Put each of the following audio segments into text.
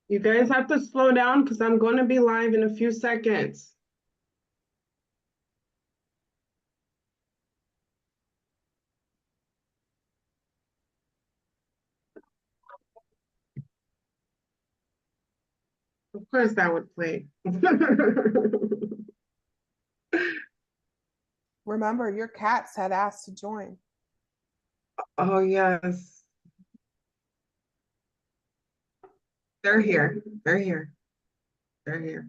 You guys have to slow down because I'm going to be live in a few seconds. Of course that would play. Remember, your cats had asked to join. Oh, yes. They're here. They're here. They're here.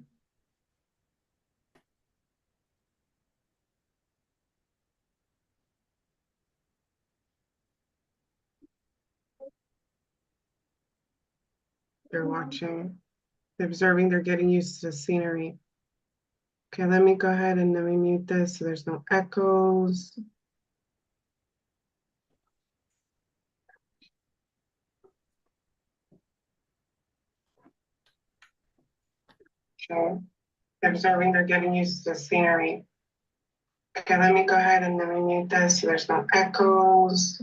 They're watching. They're observing. They're getting used to the scenery. Okay, let me go ahead and let me mute this so there's no echoes. Okay. They're observing. They're getting used to the scenery. Okay, let me go ahead and let me mute this so there's no echoes.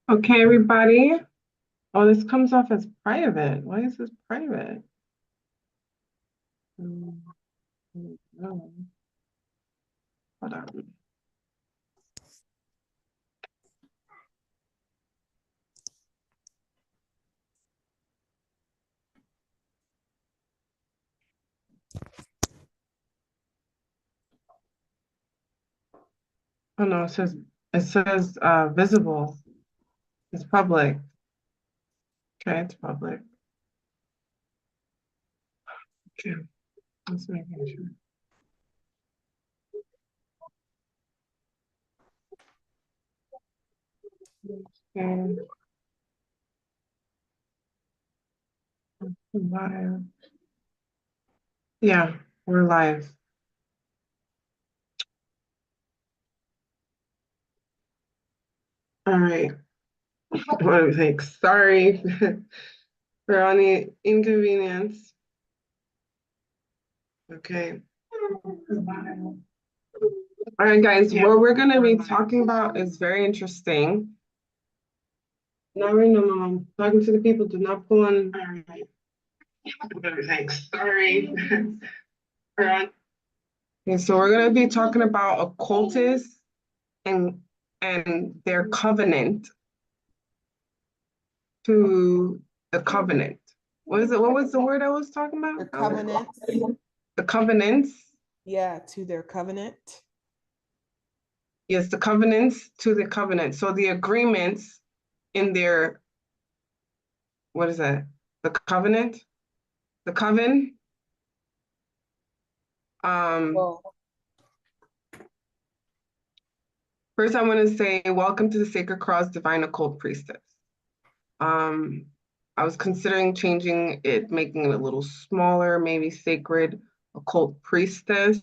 Okay, everybody. Oh, this comes off as private. Why is this private? No. Hold on. Oh no, it says visible. It's public. Okay, it's public. Okay, let's make sure. Okay. Live. Yeah, we're live. All right. What was like, sorry for any inconvenience. Okay. All right, guys, what we're going to be talking about is very interesting. Not right now, Mom. Talking to the people, do not pull on. All right. Like, sorry. Okay, so we're going to be talking about occultists and their covenant to the covenant. What is it? What was the word I was talking about? The covenants. The covenants. Yeah, to their covenant. Yes, the covenants to the covenant. So the agreements in their, what is that? The covenant? The coven? Well, First I want to say welcome to the Sacred Cross Divine Occult Priestess. I was considering changing it, making it a little smaller, maybe Sacred Occult Priestess.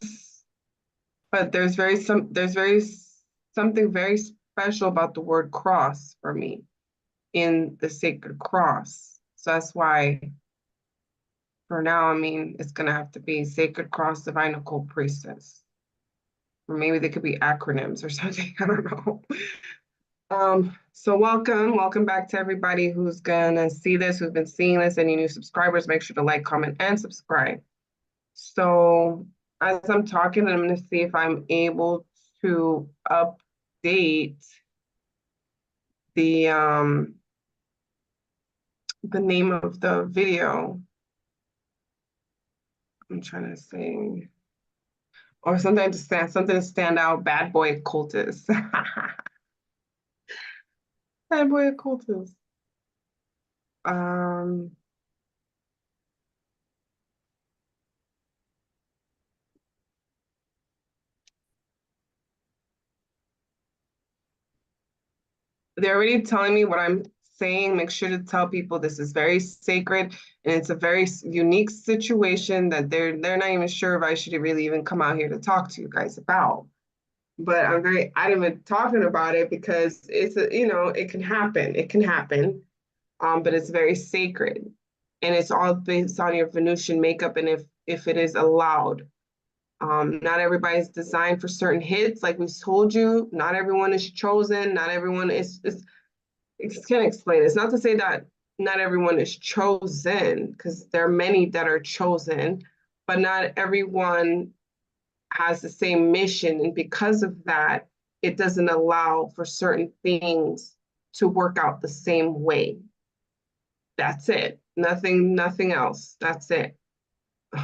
But there's something very special about the word cross for me in the Sacred Cross. So that's why for now, I mean, it's gonna have to be Sacred Cross Divine Occult Priestess. Or maybe they could be acronyms or something. I don't know. So welcome back to everybody who's gonna see this, who's been seeing this. Any new subscribers, make sure to like, comment, and subscribe. So as I'm talking, I'm gonna see if I'm able to update the name of the video. I'm trying to say, or something to stand out. Bad boy occultist. Bad boy occultist. Um, they're already telling me what I'm saying. Make sure to tell people this is very sacred and it's a very unique situation that they're not even sure if I should really even come out here to talk to you guys about. But I'm very adamant talking about it because it's it can happen. It can happen. But it's very sacred. And it's all based on your Venusian makeup and if it is allowed. Not everybody's designed for certain hits. Like we told you, not everyone is chosen. Not everyone is can't explain. It's not to say that not everyone is chosen, because there are many that are chosen, but not everyone has the same mission. And because of that, it doesn't allow for certain things to work out the same way. That's it. Nothing else. That's it.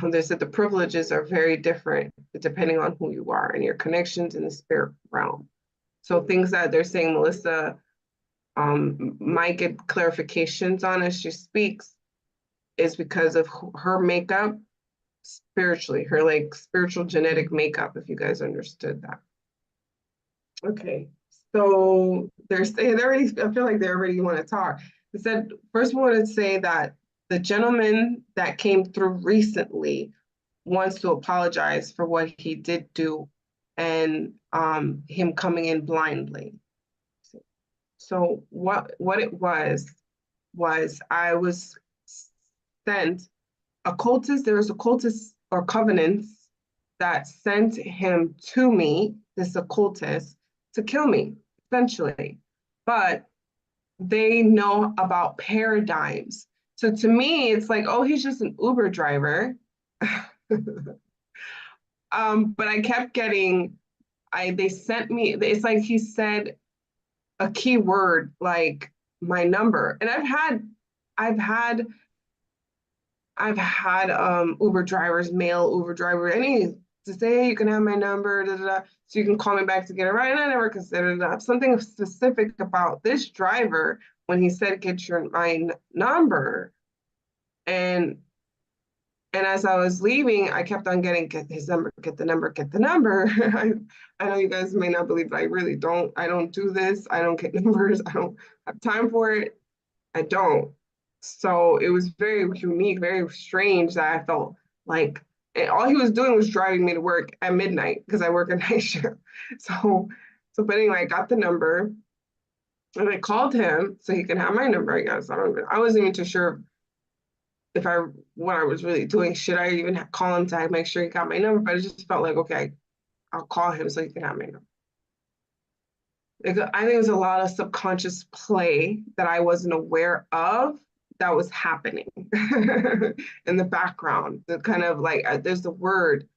They said the privileges are very different depending on who you are and your connections in the spirit realm. So things that they're saying Melissa might get clarifications on as she speaks is because of her makeup spiritually, her like spiritual genetic makeup, if you guys understood that. Okay, so they're saying they already, I feel like they already want to talk. They said, first we want to say that the gentleman that came through recently wants to apologize for what he did do and him coming in blindly. So what it was I was sent occultists, there was occultists or covenants that sent him to me, this occultist, to kill me, essentially. But they know about paradigms. So to me, it's like, oh, he's just an Uber driver. But I kept getting, they sent me, it's like he said a key word like my number. And I've had Uber drivers, male Uber driver, any to say, hey, you can have my number, da, da, da, so you can call me back to get it right. And I never considered that. Something specific about this driver when he said, get my number. And as I was leaving, I kept on getting, get his number, get the number, get the number. I know you guys may not believe, but I really don't. I don't do this. I don't get numbers. I don't have time for it. I don't. So it was very unique, very strange that I felt like all he was doing was driving me to work at midnight because I work a night shift. But anyway, I got the number and I called him so he can have my number, I guess. I wasn't even too sure if what I was really doing. Should I even call him to make sure he got my number? But it just felt like, okay, I'll call him so he can have my number. I think it was a lot of subconscious play that I wasn't aware of that was happening in the background. The kind of like, there's the word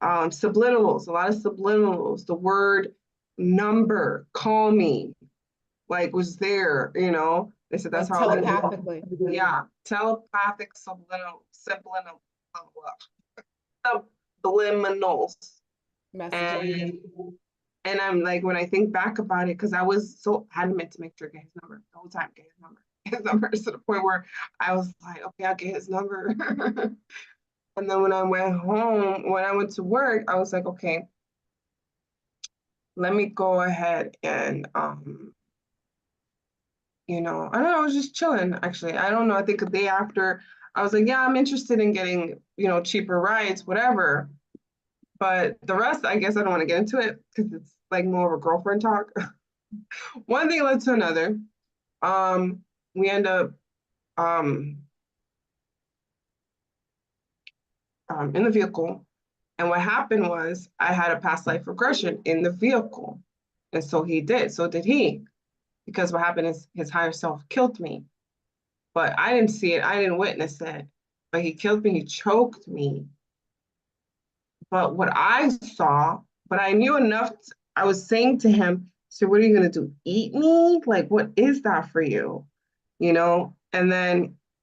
subliminals, a lot of subliminals. The word number, call me, like was there, you know. They said that's how telepathically. Yeah, telepathic subliminals. Messaging. And I'm like, when I think back about it, because I was so adamant to make sure I get his number the whole time, get his number to the point where I was like, okay, I'll get his number. And then when I went home, when I went to work, I was like, okay, let me go ahead and I don't know, I was just chilling actually. I don't know. I think a day after, I was like, yeah, I'm interested in getting, cheaper rides, whatever. But the rest, I guess I don't want to get into it because it's like more of a girlfriend talk. One thing led to another. We end up in the vehicle. And what happened was I had a past life regression in the vehicle. And so he did. So did he. Because what happened is his higher self killed me. But I didn't see it. I didn't witness it. But he killed me. He choked me. But what I saw, but I knew enough. I was saying to him, so what are you going to do? Eat me? Like, what is that for you? And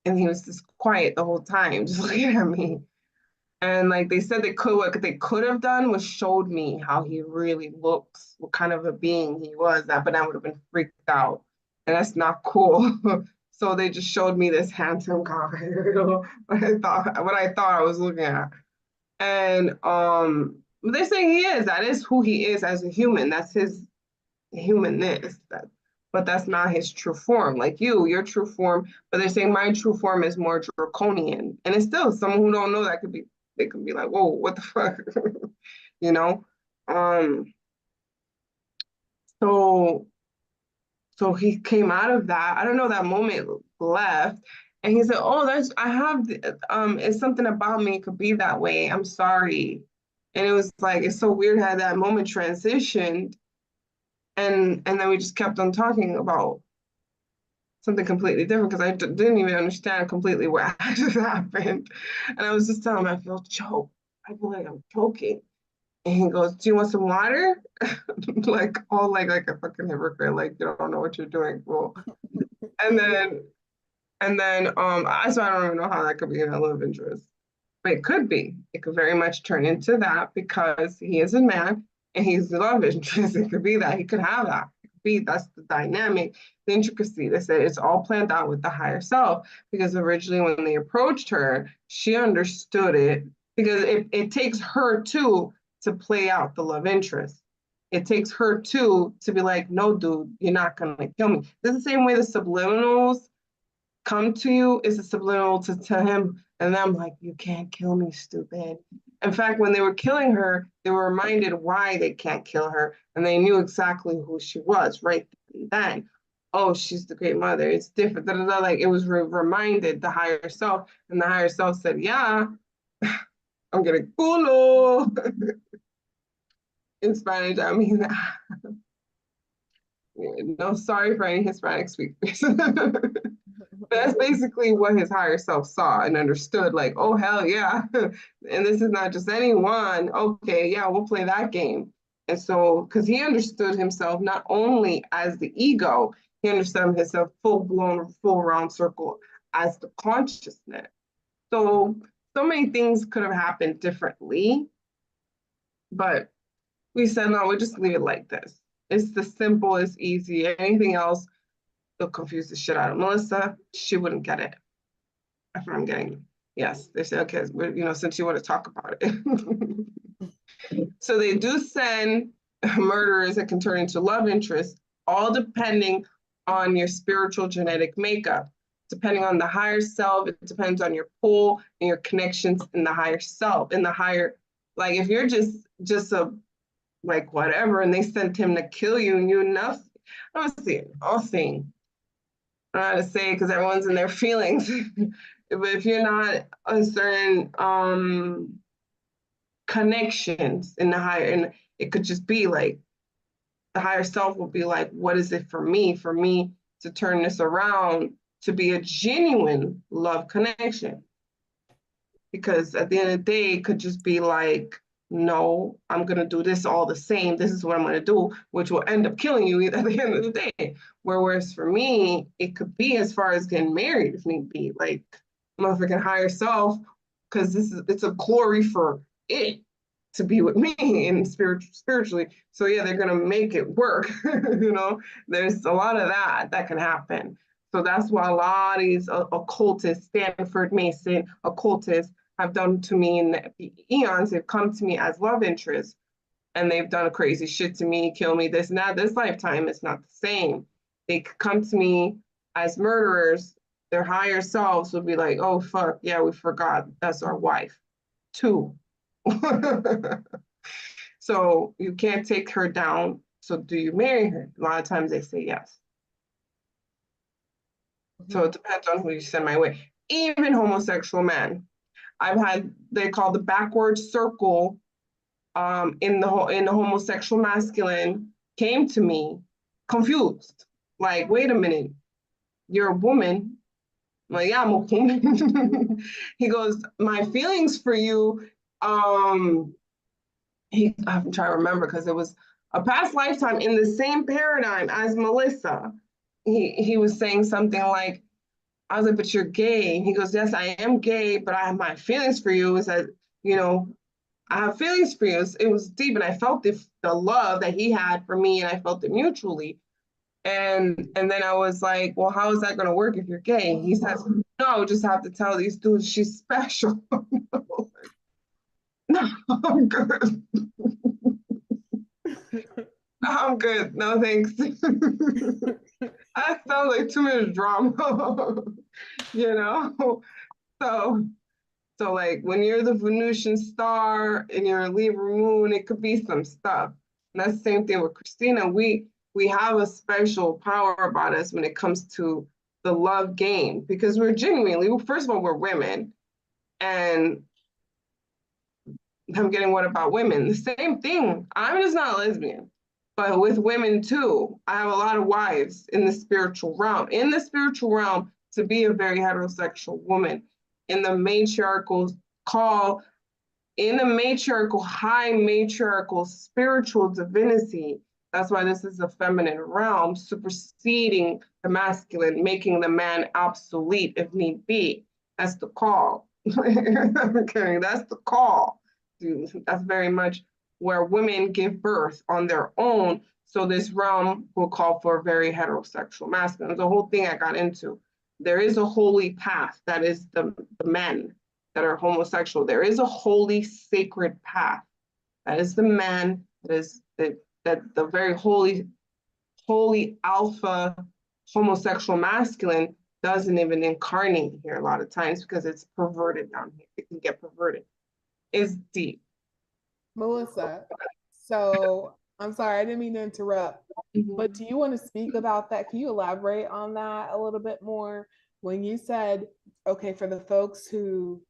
he was just quiet the whole time, just looking at me. And like they said, what they could have done was showed me how he really looks, what kind of a being he was. But I would have been freaked out, and that's not cool. So they just showed me this handsome guy, what I thought I was looking at. And they say he is. That is who he is as a human. That's his humanness. But that's not his true form. Like your true form. But they're saying my true form is more draconian, and it's still someone who don't know that could be. They could be like, whoa, what the fuck? So he came out of that. I don't know, that moment left. And he said, oh, it's something about me. It could be that way. I'm sorry. And it was like, it's so weird how that moment transitioned. And then we just kept on talking about something completely different because didn't even understand completely what just happened. And I was just telling him, I feel choked. I feel like I'm choking. And he goes, do you want some water? Like all like a fucking hypocrite, like you don't know what you're doing. Well, and then so I don't even know how that could be a love interest. But it could be. It could very much turn into that because he is a man and he's the love interest. It could be that. He could have that. It could be that's the dynamic, the intricacy. They said it's all planned out with the higher self because originally when they approached her, she understood it because it takes her too to play out the love interest. It takes her too to be like, no, dude, you're not gonna kill me. This is the same way the subliminals come to you is a subliminal to him. And I'm like, you can't kill me, stupid. In fact, when they were killing her, they were reminded why they can't kill her. And they knew exactly who she was right then. Oh, she's the great mother. It's different. Da, da, da. Like it was reminded the higher self. And the higher self said, yeah, I'm getting culo. In Spanish, I mean, no, sorry for any Hispanic speakers. But that's basically what his higher self saw and understood, like, oh, hell yeah. And this is not just anyone. Okay, yeah, we'll play that game. And so, because he understood himself not only as the ego, he understood himself full blown, full round circle as the consciousness. So, so many things could have happened differently, but we said, no, we'll just leave it like this. It's the simple, it's easy. Anything else, it'll confuse the shit out of Melissa. She wouldn't get it. That's what I'm getting. Yes, they say, okay, since you want to talk about it. So they do send murderers that can turn into love interests, all depending on your spiritual genetic makeup. Depending on the higher self, it depends on your pull and your connections in the higher self, in the higher, like if you're just a like whatever, and they sent him to kill you and you enough. I'll see. I don't know how to say it because everyone's in their feelings. But if you're not a certain connections in the higher, and it could just be like the higher self will be like, what is it for me? For me to turn this around to be a genuine love connection. Because at the end of the day, it could just be like, no, I'm going to do this all the same. This is what I'm going to do, which will end up killing you at the end of the day. Whereas for me, it could be as far as getting married, if need be, like motherfucking higher self, because it's a glory for it to be with me and spiritually. So yeah, they're going to make it work. There's a lot of that can happen. So that's why a lot of these occultists, Stanford Mason occultists, have done to me in the eons. They've come to me as love interests, and they've done crazy shit to me, kill me, this and that. This lifetime, it's not the same. They come to me as murderers. Their higher selves will be like, oh, fuck, yeah, we forgot. That's our wife, too. So you can't take her down. So do you marry her? A lot of times they say yes. So it depends on who you send my way. Even homosexual men. I've had, they call the backward circle in the homosexual masculine came to me confused. Like, wait a minute, you're a woman. I'm like, yeah, I'm a woman. He goes, my feelings for you, I'm trying to remember because it was a past lifetime in the same paradigm as Melissa. He was saying something like, I was like, but you're gay. He goes, yes, I am gay, but I have my feelings for you. Is that, I have feelings for you. It was deep, and I felt the love that he had for me, and I felt it mutually. And then I was like, well, how is that going to work if you're gay? He says, no, I would just have to tell these dudes she's special. No, I'm good. I'm good. No, thanks. That sounds like too much drama, you know? So like when you're the Venusian star and you're a Libra moon, it could be some stuff. And that's the same thing with Christina. We have a special power about us when it comes to the love game because we're genuinely, first of all, we're women, and I'm getting what about women? The same thing. I'm just not a lesbian, but with women too. I have a lot of wives in the spiritual realm. In the spiritual realm, to be a very heterosexual woman, in the matriarchal call, in the matriarchal, high matriarchal spiritual divinity. That's why this is a feminine realm, superseding the masculine, making the man obsolete if need be. That's the call. I'm kidding. That's the call. Dude, that's very much where women give birth on their own. So this realm will call for a very heterosexual masculine. The whole thing I got into. There is a holy path that is the men that are homosexual. There is a holy, sacred path. That is the man, that the very holy, holy alpha homosexual masculine doesn't even incarnate here a lot of times because it's perverted down here. It can get perverted. It's deep. Melissa, so I'm sorry, I didn't mean to interrupt, but do you want to speak about that? Can you elaborate on that a little bit more? When you said, okay, for the folks who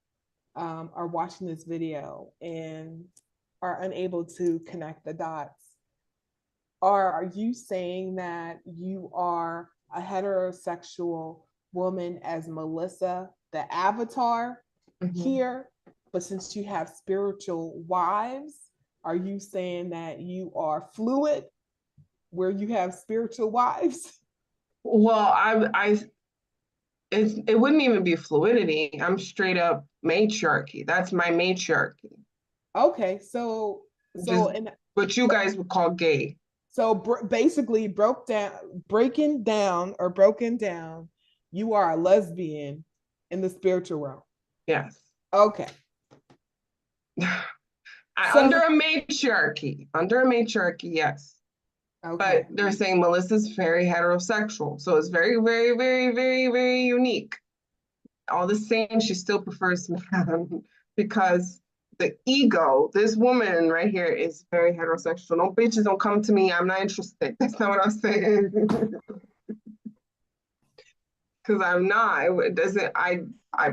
are watching this video and are unable to connect the dots, are you saying that you are a heterosexual woman as Melissa, the avatar here, but since you have spiritual wives, are you saying that you are fluid where you have spiritual wives? Well, it wouldn't even be fluidity. I'm straight up matriarchy. That's my matriarchy. Okay, so Just and what you guys would call gay. so basically broken down, you are a lesbian in the spiritual realm. Yes. Okay. Under a matriarchy, yes. Okay. But they're saying Melissa's very heterosexual. So it's very, very, very, very, very unique. All the same, she still prefers man because the ego, this woman right here is very heterosexual. No bitches don't come to me. I'm not interested. That's not what I'm saying. Because I'm not. It doesn't, I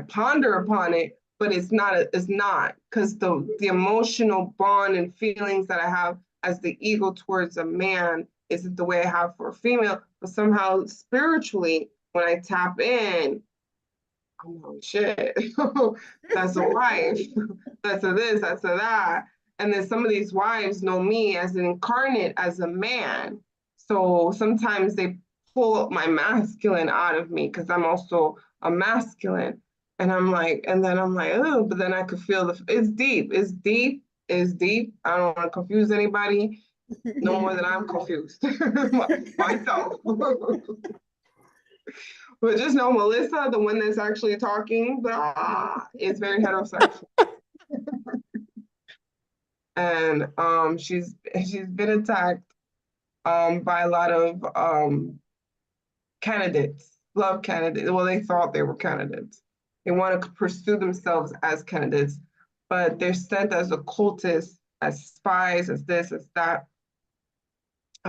ponder upon it, but it's not because the emotional bond and feelings that I have as the ego towards a man isn't the way I have for a female, but somehow spiritually, when I tap in, I'm like, shit, that's a wife, that's a this, that's a that. And then some of these wives know me as an incarnate, as a man. So sometimes they pull up my masculine out of me because I'm also a masculine. And then I'm like, oh, but then I could feel it's deep, it's deep, it's deep. I don't want to confuse anybody no more than I'm confused myself. But just know Melissa, the one that's actually talking, is very heterosexual. And she's been attacked by a lot of candidates, love candidates. Well, they thought they were candidates. They want to pursue themselves as candidates, but they're sent as occultists, as spies, as this, as that.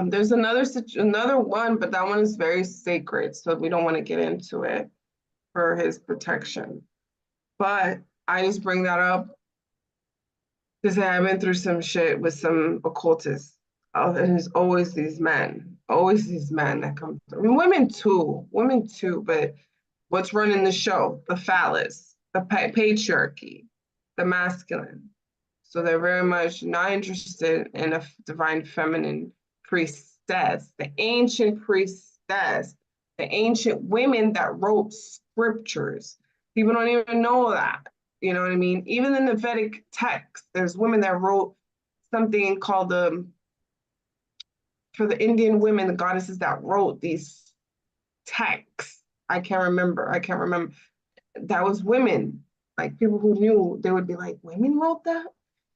There's another one, but that one is very sacred, so we don't want to get into it for his protection. But I just bring that up because I've been through some shit with some occultists. And there's always these men that come through. I mean, women too, but what's running the show? The phallus, the patriarchy, the masculine. So they're very much not interested in a divine feminine priestess, the ancient priestess, the ancient women that wrote scriptures. People don't even know that. You know what I mean? Even in the Vedic text, there's women that wrote something called for the Indian women, the goddesses that wrote these texts. I can't remember. That was women. Like people who knew, they would be like, women wrote that?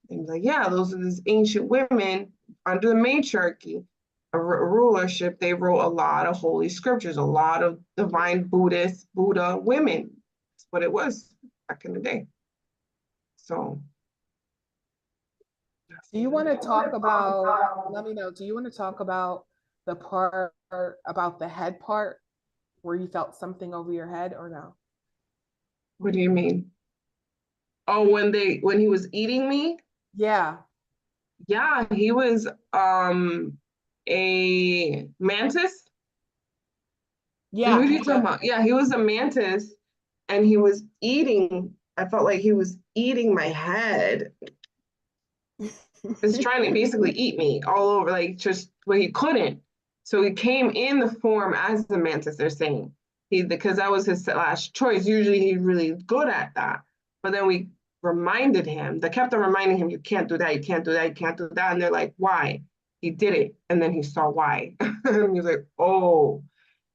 And like, yeah, those are these ancient women under the matriarchy, a rulership. They wrote a lot of holy scriptures, a lot of divine Buddha women. That's what it was back in the day. So. Do you want to talk about, let me know, do you want to talk about the part about the head part where you felt something over your head or no? What do you mean? Oh, when he was eating me? Yeah. Yeah, he was a mantis. Who are Yeah. you talking about? Yeah, he was a mantis and he was eating. I felt like he was eating my head. Was trying to basically eat me all over, like just but he couldn't. So he came in the form as the mantis, they're saying. He because that was his last choice. Usually he's really good at that. But then we reminded him, they kept on reminding him, you can't do that, you can't do that, you can't do that. And they're like, why? He did it. And then he saw why. And he was like, oh.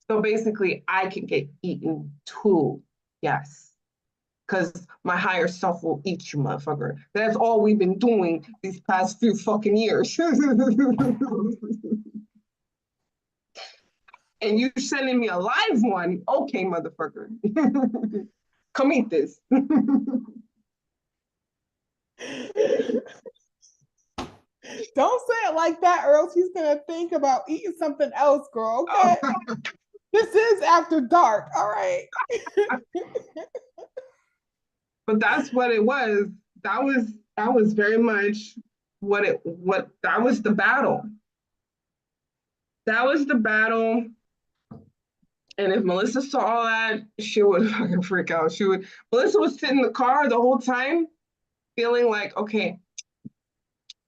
So basically I can get eaten too. Yes, because my higher self will eat you, motherfucker. That's all we've been doing these past few fucking years. And you sending me a live one. Okay, motherfucker. Come eat this. Don't say it like that, or else he's gonna think about eating something else, girl. Okay. This is after dark. All right. But that's what it was. That was very much what that was the battle. That was the battle. And if Melissa saw all that, she would fucking freak out. Melissa was sitting in the car the whole time, feeling like, okay,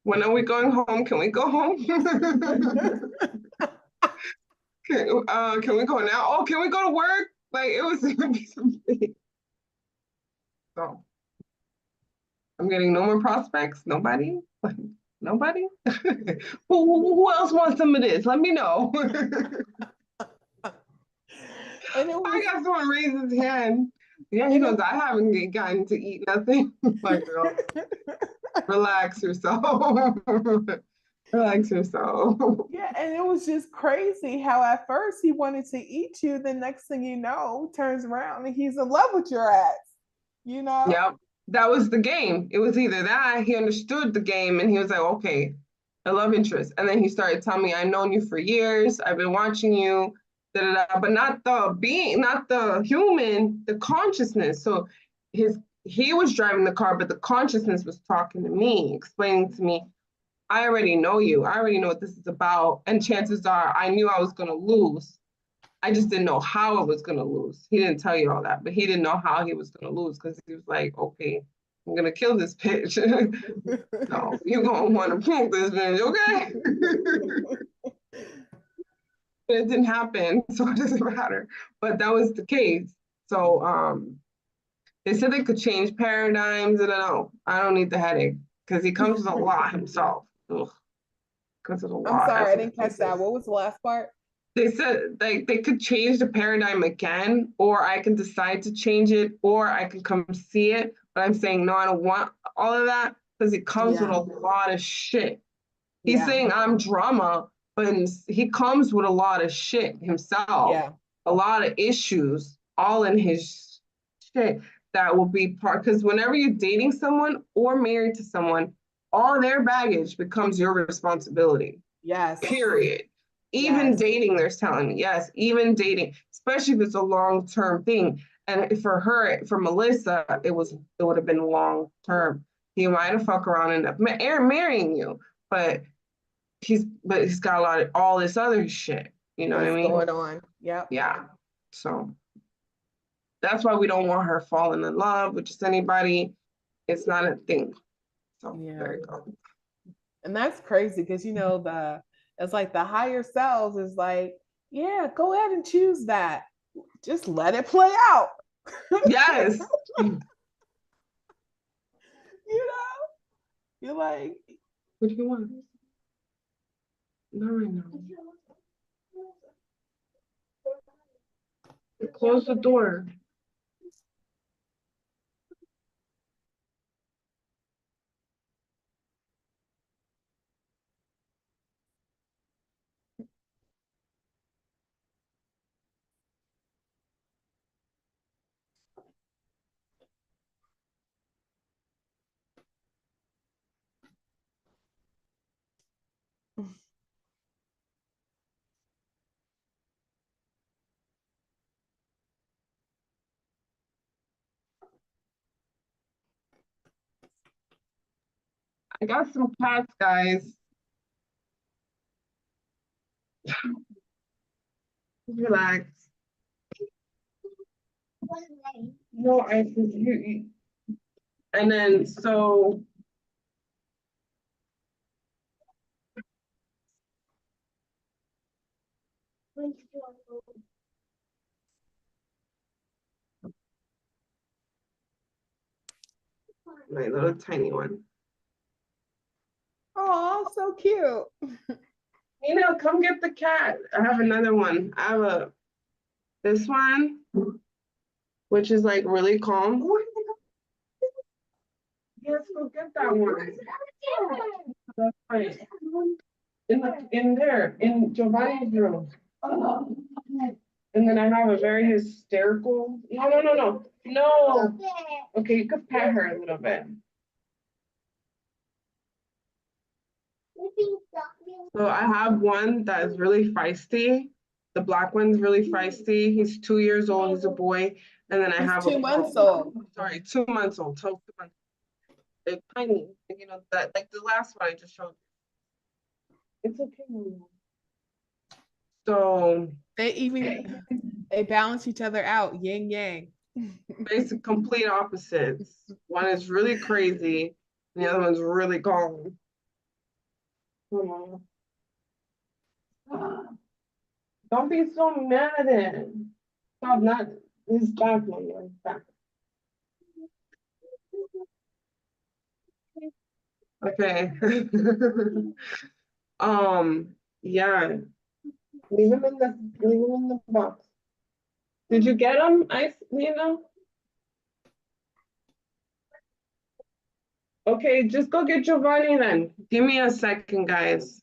when are we going home? Can we go home? Can we go now? Oh, can we go to work? Like it was gonna be something. So I'm getting no more prospects. Nobody? Like, nobody? who else wants some of this? Let me know. And it I was, got someone raise his hand. Yeah, he goes, I haven't gotten to eat nothing. Like, girl, relax yourself. Relax yourself. yeah, and it was just crazy how at first he wanted to eat you, the next thing you know, turns around and he's in love with your ass, you know? Yep. That was the game. It was either that, he understood the game and he was like, okay, a love interest. And then he started telling me, I've known you for years. I've been watching you, da, da, da, but not the being, not the human, the consciousness. So he was driving the car, but the consciousness was talking to me, explaining to me, I already know you. I already know what this is about. And chances are I knew I was going to lose. I just didn't know how I was going to lose. He didn't tell you all that, but he didn't know how he was going to lose because he was like, okay, I'm going to kill this bitch. No, you're going to want to prove this bitch, okay? But it didn't happen, so it doesn't matter. But that was the case. So they said they could change paradigms. And I don't need the headache because he comes with a lot himself. Ugh, comes with a I'm lot. sorry, I didn't catch that. What was the last part? They said like they could change the paradigm again, or I can decide to change it, or I can come see it. But I'm saying no, I don't want all of that because it comes with Yeah. a lot of shit. He's Yeah. saying I'm drama, but he comes with a lot of shit himself, Yeah. a lot of issues, all in his shit that will be part. Because whenever you're dating someone or married to someone, all their baggage becomes your responsibility. Yes. Period. Even Yes. dating, they're telling me, yes, even dating, especially if it's a long-term thing. And for her, for Melissa, it would have been long-term. He might have fucked around and end up marrying you, but he's got a lot of all this other shit. You know what I That's mean? going on. Yep. Yeah. So that's why we don't want her falling in love with just anybody. It's not a thing. So Yeah. there you go. And that's crazy because it's like the higher selves is like, yeah, go ahead and choose that. Just let it play out. Yes. You know, you're like, What do you want? Not right now. Close the door. I got some cats, guys. Relax. No, and then so my little tiny one. Oh, so cute. Come get the cat. I have another one. I have this one, which is like really calm. Yes, go get that one. That's right. In there, in Giovanni's room. And then I have a very hysterical. No. Okay, you could pet her a little bit. So I have one that is really feisty. The black one's really feisty. He's 2 years old. He's a boy. And then I He's have 2 months old. Sorry, 2 months old. 2 months. They're tiny. That like the last one I just showed you. It's okay. So they balance each other out, yin yang. basic complete opposites. One is really crazy, and the other one's really calm. Don't be so mad at him. Stop not his back, his back. Okay. Yeah. Leave him in the box. Did you get him, Okay, just go get Giovanni then. Give me a second, guys.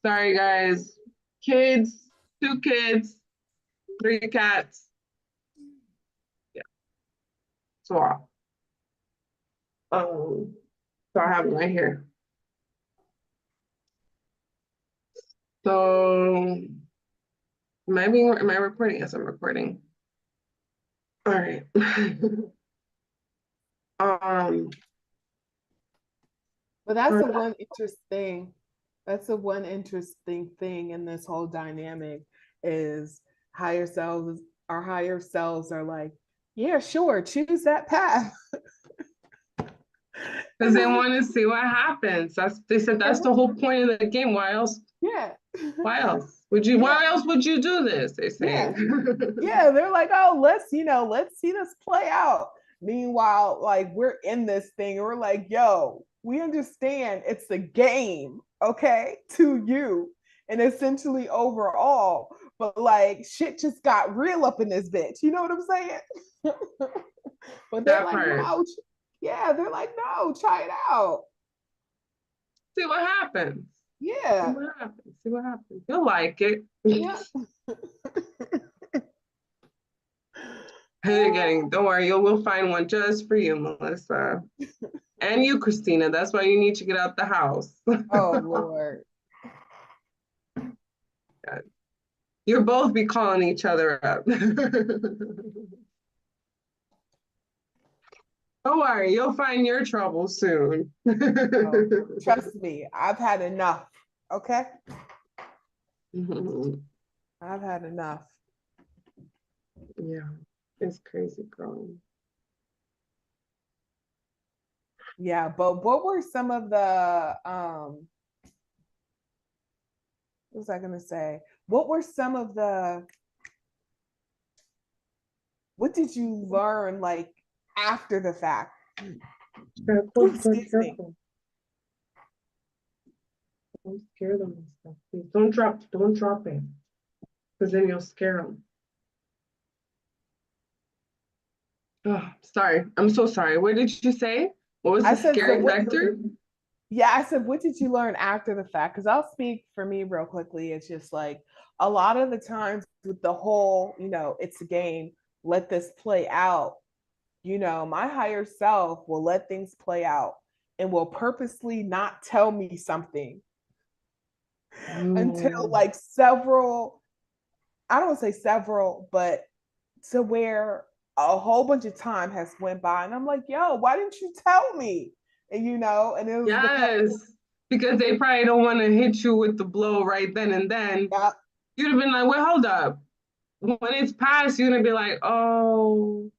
Sorry, guys. Kids, 2 kids, 3 cats. Yeah. Swap. So I have them right here. So am I recording? Yes, I'm recording. All right. But that's the one interesting. That's the one interesting thing in this whole dynamic is our higher selves are like, yeah, sure, choose that path. Because they want to see what happens. They said that's the whole point of the game. Why else? Yeah. Why else would you? Why else would you do this? They say. Yeah, they're like, oh, let's see this play out. Meanwhile, like we're in this thing, and we're like, yo, we understand it's a game, okay, to you, and essentially overall, but like shit just got real up in this bitch. You know what I'm saying? But they're like, no, yeah, they're like, no, try it out. See what happens. Yeah. See what happens. You'll like it. Yeah. Don't worry, we'll find one just for you, Melissa. And you, Christina. That's why you need to get out the house. Oh Lord. You'll both be calling each other up. Don't worry, you'll find your trouble soon. Oh, trust me, I've had enough. Okay? I've had enough. Yeah, it's crazy, girl. Yeah, but what were some of the what was I gonna say? What were some of the what did you learn like after the fact? Excuse me. Don't scare them and stuff. Please. Don't drop it. Because then you'll scare them. Oh, sorry. I'm so sorry. What did you say? What was the scary factor? Yeah, I said, what did you learn after the fact? Because I'll speak for me real quickly. It's just like a lot of the times with the whole, it's a game, let this play out. My higher self will let things play out and will purposely not tell me something until like several, I don't say several, but to where a whole bunch of time has went by and I'm like, yo, why didn't you tell me? And and it was because they probably don't want to hit you with the blow right then and then. Yeah. You'd have been like, well, hold up. When it's past, you're gonna be like, oh,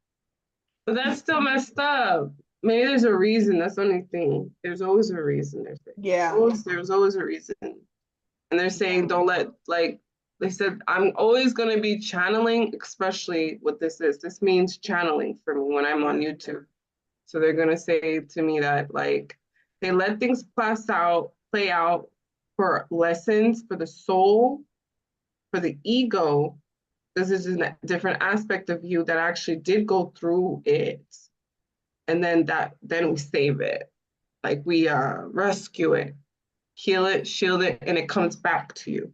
but that's still messed up. Maybe there's a reason. That's the only thing. There's always a reason. There's always a reason. And they're saying, don't let, like, they said, I'm always going to be channeling, especially what this is. This means channeling for me when I'm on YouTube. So they're going to say to me that, like, they let things play out for lessons, for the soul, for the ego. This is a different aspect of you that actually did go through it. And then we save it. Like we rescue it, heal it, shield it, and it comes back to you.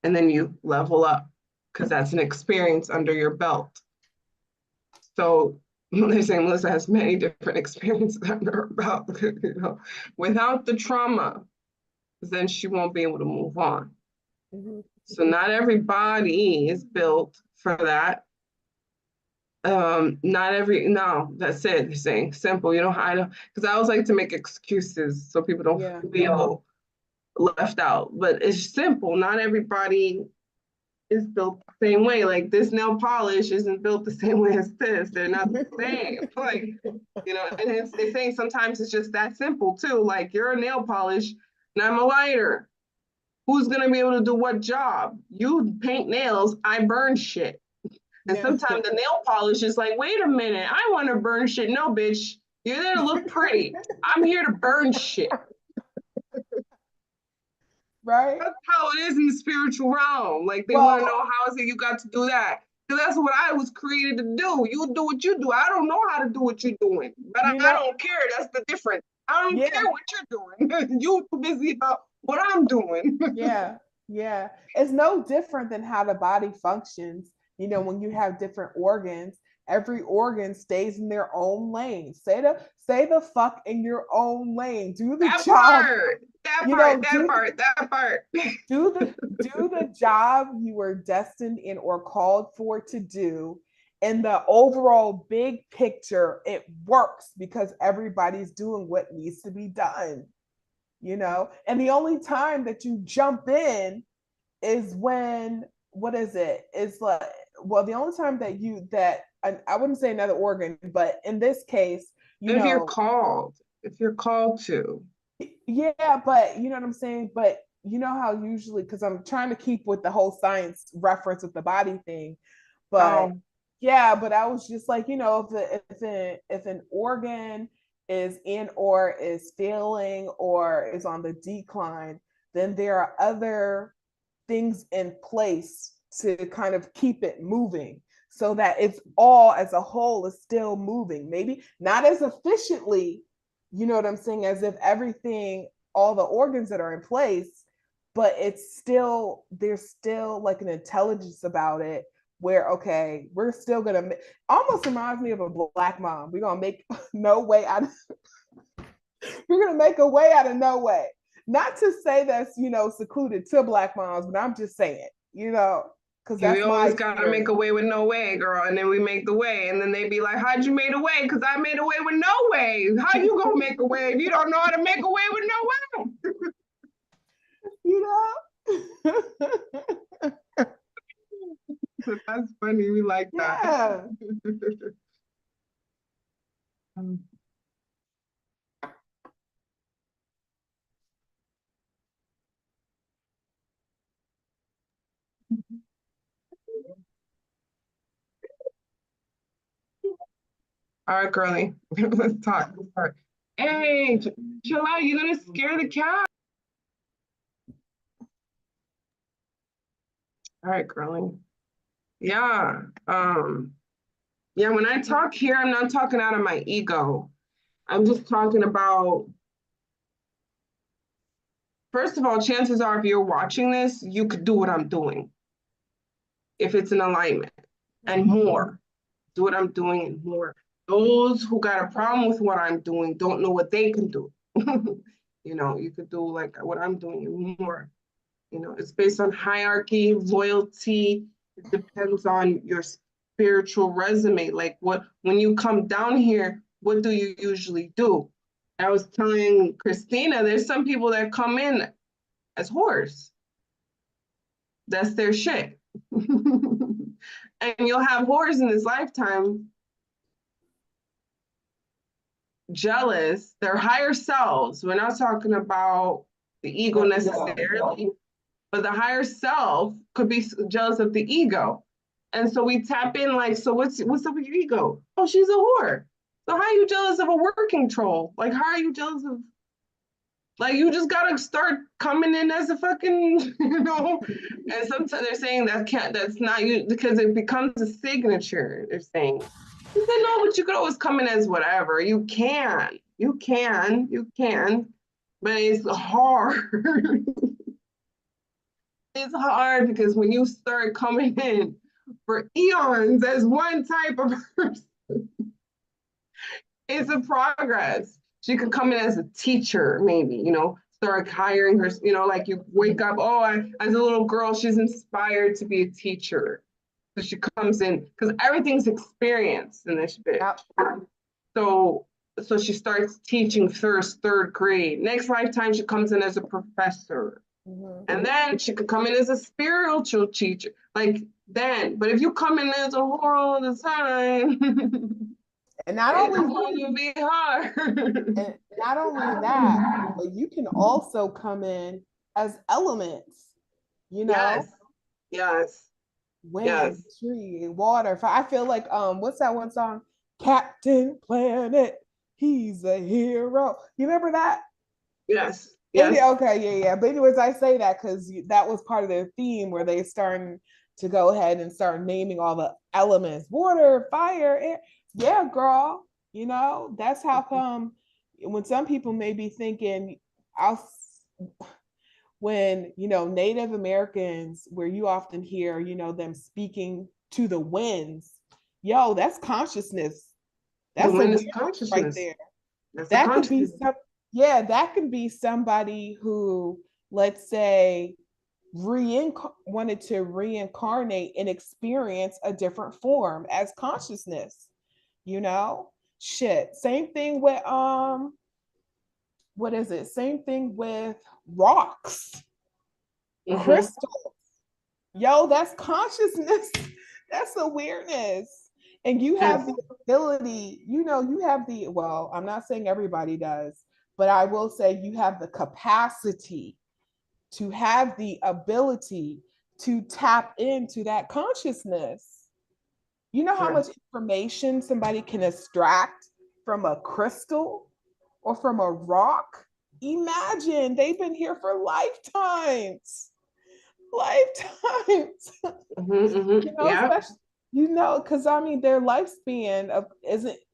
And then you level up because that's an experience under your belt. So they're saying Melissa has many different experiences under her belt. Without the trauma, then she won't be able to move on. So not everybody is built for that. That's it. They're saying simple. You don't hide, because I always like to make excuses so people don't feel left out. But it's simple. Not everybody is built the same way. Like this nail polish isn't built the same way as this. They're not the same. Like, and they're saying sometimes it's just that simple too. Like you're a nail polish and I'm a lighter. Who's gonna be able to do what job? You paint nails, I burn shit. And sometimes the nail polish is like, wait a minute, I want to burn shit. No, bitch, you're there to look pretty. I'm here to burn shit. Right? That's how it is in the spiritual realm. Like they want to know how is it you got to do that. Because that's what I was created to do. You do what you do. I don't know how to do what you're doing. But I don't care. That's the difference. I don't care what you're doing. You're too busy about what I'm doing. Yeah. It's no different than how the body functions. When you have different organs, every organ stays in their own lane. Say the fuck in your own lane. Do the job. That part. Do the job you were destined in or called for to do. In the overall big picture, it works because everybody's doing what needs to be done. And the only time that you jump in is when, what is it? It's like, well, the only time that I wouldn't say another organ, but in this case, if you're called to. Yeah, but you know what I'm saying? But you know how usually, because I'm trying to keep with the whole science reference with the body thing, but but I was just like, if an organ is in or is failing or is on the decline, then there are other things in place to kind of keep it moving so that it's all as a whole is still moving. Maybe not as efficiently, you know what I'm saying, as if everything, all the organs that are in place, but there's still like an intelligence about it where, okay, we're still gonna almost reminds me of a Black mom. We're gonna make no way out of we're gonna make a way out of no way. Not to say that's, you know, secluded to Black moms, but I'm just saying, you know, because We that's my always gotta experience. make a way with no way, girl. And then we make the way. And then they be like, how'd you make a way? Because I made a way with no way. How you gonna make a way if you don't know how to make a way with no way? You know? That's funny. We like that. Yeah. All right, girly. Let's talk. Hey, chill out. You're gonna scare the cat. All right, girly. Yeah. Yeah, when I talk here, I'm not talking out of my ego. I'm just talking about, first of all, chances are if you're watching this, you could do what I'm doing if it's in alignment and more. Do what I'm doing and more. Those who got a problem with what I'm doing don't know what they can do. You know, you could do like what I'm doing and more. You know, it's based on hierarchy, loyalty. It depends on your spiritual resume. Like when you come down here, what do you usually do? I was telling Christina, there's some people that come in as whores. That's their shit. And you'll have whores in this lifetime jealous, their higher selves. We're not talking about the ego necessarily, but the higher self could be jealous of the ego. And so we tap in like, so what's up with your ego? Oh, she's a whore. So how are you jealous of a working troll? Like, how are you jealous of, like, you just gotta start coming in as a fucking, you know? And sometimes they're saying that's not you, because it becomes a signature, they're saying. I said, no, but you could always come in as whatever. You can, but it's hard. It's hard because when you start coming in for eons as one type of person, it's a progress. She could come in as a teacher, maybe, you know, start hiring her, you know, like you wake up, as a little girl, she's inspired to be a teacher. So she comes in, because everything's experience in this bitch. Yep. So she starts teaching third grade. Next lifetime, she comes in as a professor. Mm-hmm. And then she could come in as a spiritual teacher. Like then, but if you come in as a whore all the time, and not only will be hard. And not only that, but you can also come in as elements, you know? Yes. Wind, yes. Tree, water. I feel like what's that one song? Captain Planet, he's a hero. You remember that? Yes. Yes. Okay, yeah. But anyways, I say that because that was part of their theme where they starting to go ahead and start naming all the elements: water, fire, air. Yeah, girl. You know, that's how come when some people may be thinking, when, you know, Native Americans, where you often hear, you know, them speaking to the winds, yo, that's consciousness. That's a consciousness right there. That could be that could be somebody who, let's say, wanted to reincarnate and experience a different form as consciousness, you know? Shit. Same thing with what is it? Same thing with rocks, crystals. Yo, that's consciousness. That's awareness. And you have the ability, you know, well, I'm not saying everybody does, but I will say you have the capacity to have the ability to tap into that consciousness. You know how much information somebody can extract from a crystal or from a rock? Imagine, they've been here for lifetimes. You know, you know, because I mean, their lifespan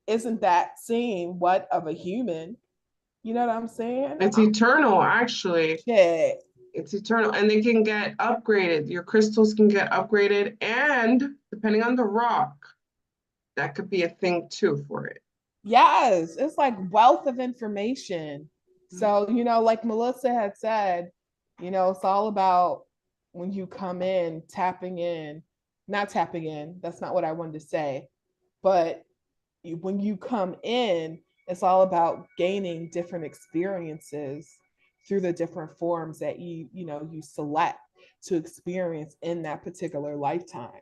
isn't that same of a human. You know what I'm saying? It's eternal, actually. Shit. It's eternal, and they can get upgraded. Your crystals can get upgraded, and depending on the rock, that could be a thing too for it. Yes, it's like wealth of information. So, like Melissa had said, it's all about when you come in, tapping in, not tapping in, that's not what I wanted to say, but when you come in, it's all about gaining different experiences through the different forms that you select to experience in that particular lifetime,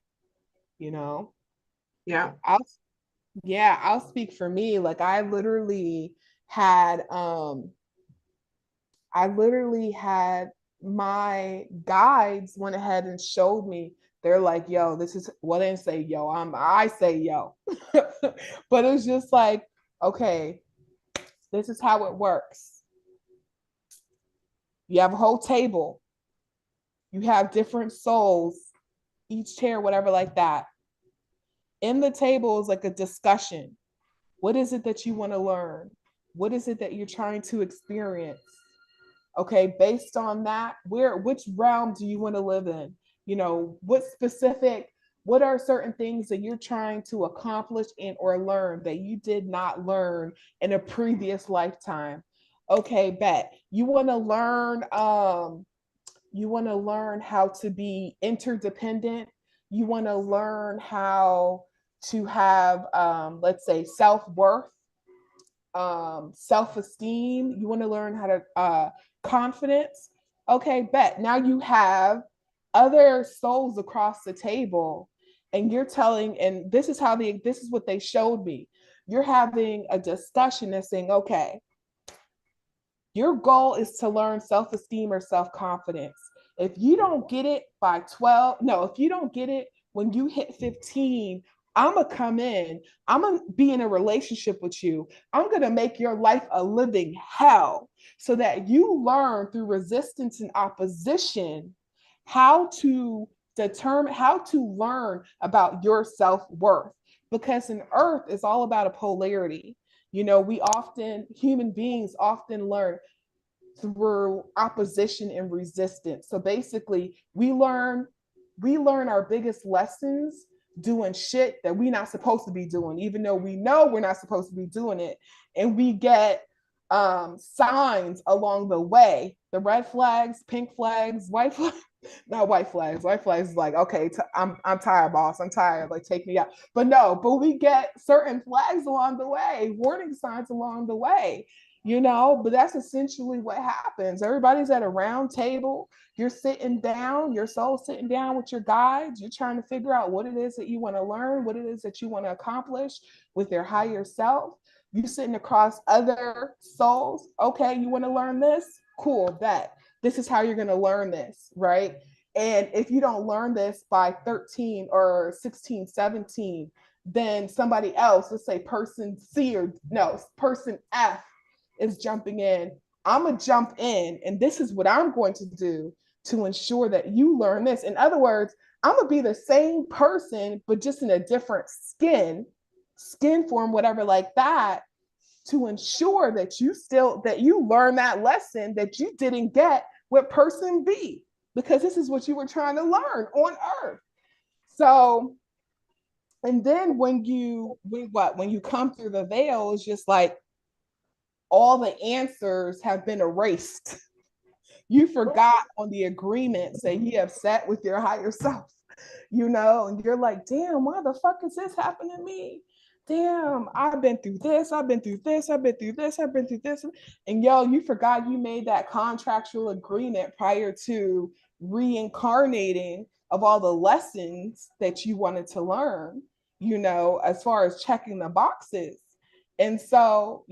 you know? Yeah. I'll speak for me. Like had um I literally had my guides went ahead and showed me. They're like, yo, this is, well, they didn't say yo, I say yo. But it's just like, okay, this is how it works. You have a whole table, you have different souls, each chair, whatever, like that. In the table is like a discussion. What is it that you want to learn? What is it that you're trying to experience? Okay, based on that, which realm do you want to live in? What are certain things that you're trying to accomplish and or learn that you did not learn in a previous lifetime? Okay, bet. You want to learn how to be interdependent. You want to learn how to have let's say self-worth, self-esteem. You want to learn how to confidence. Okay, bet. Now you have other souls across the table, and you're telling, and this is what they showed me. You're having a discussion that's saying, okay, your goal is to learn self-esteem or self-confidence. If you don't get it by 12, no, if you don't get it when you hit 15, I'm going to come in. I'm going to be in a relationship with you. I'm going to make your life a living hell so that you learn through resistance and opposition how to learn about your self-worth. Because in Earth, it's all about a polarity. Human beings often learn through opposition and resistance. So basically, we learn our biggest lessons doing shit that we're not supposed to be doing, even though we know we're not supposed to be doing it. And we get signs along the way, the red flags, pink flags, white flags, not white flags. White flags is like, okay, I'm tired, boss. I'm tired. Like, take me out. But we get certain flags along the way, warning signs along the way, But that's essentially what happens. Everybody's at a round table. You're sitting down, your soul's sitting down with your guides. You're trying to figure out what it is that you want to learn, what it is that you want to accomplish with your higher self. You sitting across other souls. Okay, you want to learn this? Cool, bet. This is how you're going to learn this, right? And if you don't learn this by 13 or 16, 17, then somebody else, let's say person C or no, person F is jumping in. I'm going to jump in, and this is what I'm going to do to ensure that you learn this. In other words, I'm going to be the same person, but just in a different skin form, whatever, like that, to ensure that you learn that lesson that you didn't get with person B, because this is what you were trying to learn on Earth. So, and then when you come through the veil, it's just like all the answers have been erased. You forgot on the agreements that you have set with your higher self, and you're like, damn, why the fuck is this happening to me? Damn, I've been through this, I've been through this, I've been through this, I've been through this. And you forgot you made that contractual agreement prior to reincarnating of all the lessons that you wanted to learn, as far as checking the boxes. And so,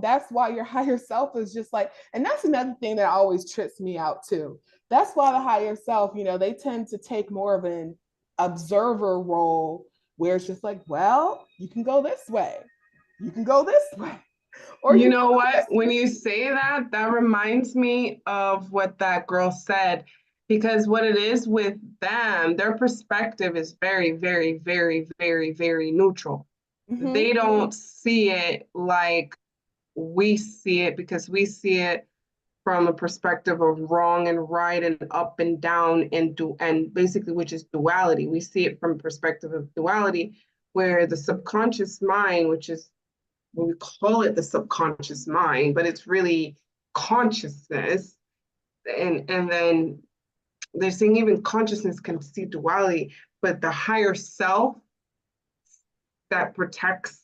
that's why your higher self is just like, and that's another thing that always trips me out too. That's why the higher self, they tend to take more of an observer role, where it's just like, well, you can go this way, you can go this way. Or you know what? When you say that, that reminds me of what that girl said, because what it is with them, their perspective is very, very, very, very, very neutral. Mm-hmm. They don't see it like we see it, because we see it from a perspective of wrong and right and up and down and basically, which is duality. We see it from a perspective of duality, where the subconscious mind, which is, we call it the subconscious mind, but it's really consciousness. And then they're saying even consciousness can see duality, but the higher self that protects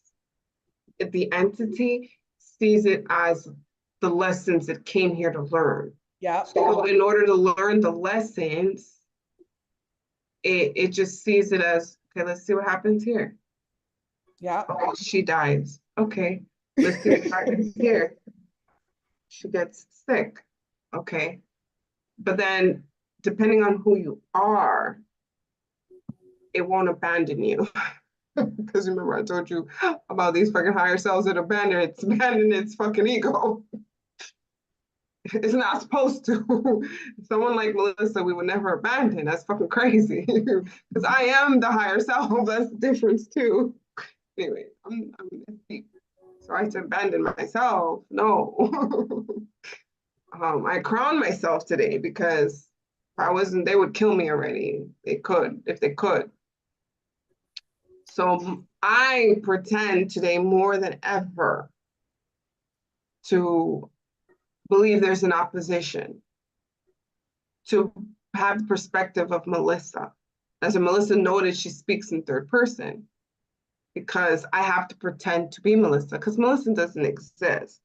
the entity sees it as the lessons it came here to learn. Yeah. So in order to learn the lessons, it just sees it as, okay, let's see what happens here. Yeah. Okay, she dies. Okay, let's see what happens here. She gets sick. Okay. But then depending on who you are, it won't abandon you. Because remember, I told you about these fucking higher selves that abandon its fucking ego. It's not supposed to. Someone like Melissa, we would never abandon. That's fucking crazy. Because I am the higher self. That's the difference too. Anyway, I'm deep. So I have to abandon myself. No. I crowned myself today because if I wasn't, they would kill me already. They could, if they could. So I pretend today more than ever to believe there's an opposition, to have the perspective of Melissa. As Melissa noted, she speaks in third person because I have to pretend to be Melissa because Melissa doesn't exist